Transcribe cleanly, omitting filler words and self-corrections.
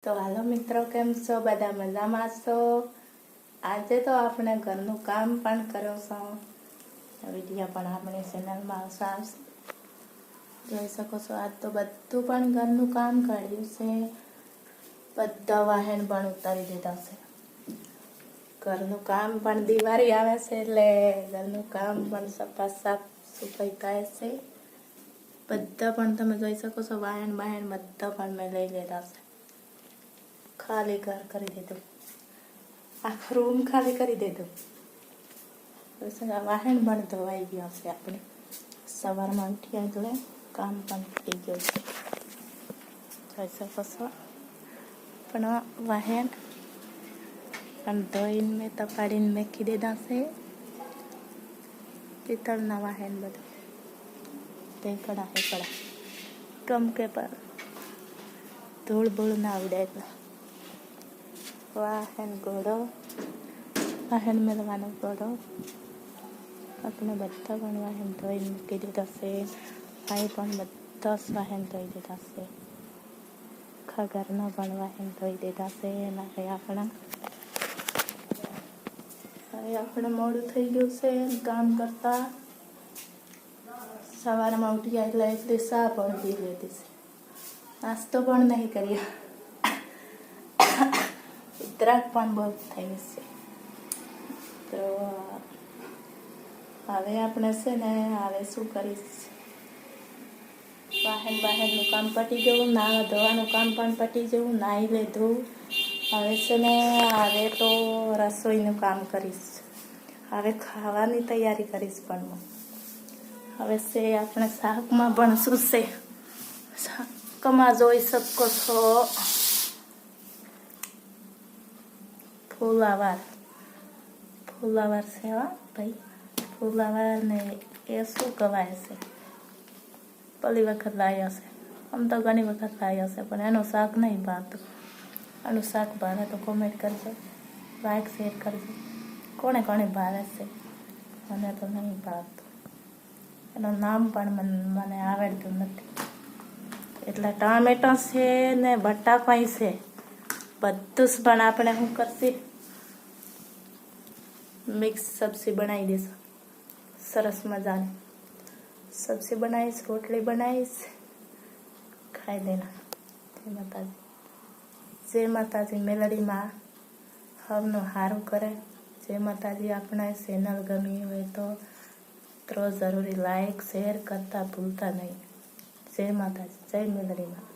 તો હાલો મિત્રો, કેમ છો? બધા મજામાં છો? આજે તો આપણે ઘરનું કામ પણ કર્યો છો. વિડીયો પણ આપણી ચેનલમાં આવશે. જોઈ શકો છો, આજ તો બધું પણ ઘરનું કામ કર્યું છે. બધા વાહન પણ ઉતારી દીધા છે. ઘરનું કામ પણ દિવાળી આવે છે એટલે ઘરનું કામ પણ સાફ સફાઈ થાય છે. બધા પણ તમે જોઈ શકો છો, વાહન બધા પણ મેં લઈ લીધા છે. ખાલી ઘર કરી દીધું, આખો રૂમ ખાલી કરી દીધું. વાહન પણ ધોવાઈ ગયા છે. આપણે સવારમાં ઉઠ્યા એટલે કામ પણ થઈ ગયું છે. જોઈ શકો છો, પણ વાહન પણ ધોઈને મેં તપાડીને મેકી દીધા છે. પિત્તળના વાહન બધા તે કડા કમ કે પર ધૂળ ભૂળ ના ઉડે. વાહન ઘોડો, વાહન મેળવાનો ઘોડો આપણે બધા પણ વાહન ધોઈ મૂકી દીધા છે. ભાઈ પણ બધા જ વાહન ધોઈ દીધા છે. આખા ઘરના પણ વાહન ધોઈ દીધા છે. અને આપણે મોડું થઈ ગયું છે કામ કરતા. સવારમાં ઉઠ્યા એટલે એટલી ચા પણ પી લીધી છે. નાસ્તો પણ નહીં કર્યો. ઉધરસ પણ બહુ થઈ છે. તો હવે આપણે છે ને, હવે શું કરીશ, વાહનનું કામ પટી ગયું, નાવા ધોવાનું કામ પણ પટી ગયું, નાહી લીધું. હવે છે ને, હવે તો રસોઈનું કામ કરીશ. હવે ખાવાની તૈયારી કરીશ. પણ હવે છે આપણે શાકમાં પણ શું છે, શાકમાં જોઈ શકો છો ફુલાવાર છે ભાઈ. ફુલાવાર ને એ શું કહેવાય છે, પહેલી વખત લાવ્યા છે. આમ તો ઘણી વખત લાવ્યા છે, પણ એનું શાક નહીં ભાવતું. એનું શાક ભાવે તો કોમેન્ટ કરજો, લાઈક શેર કરજો. કોણે ભાવે છે? મને તો નહીં ભાવતું. એનું નામ પણ મને આવડતું નથી. એટલે ટામેટા છે ને બટાકા છે, બધું જ પણ આપણે શું કરશે, મિક્સ સબ્જી બનાવી દઈશું. સરસ મજાની સબ્જી બનાવીશ, રોટલી બનાવીશ, ખાઈ દેના. જય માતાજી. જય માતાજી. મેલડીમાં હવનું સારું કરે. જય માતાજી. આપણા ચેનલ ગમી હોય તો જરૂરી લાઈક શેર કરતા ભૂલતા નહીં. જય માતાજી. જય મેલડીમાં.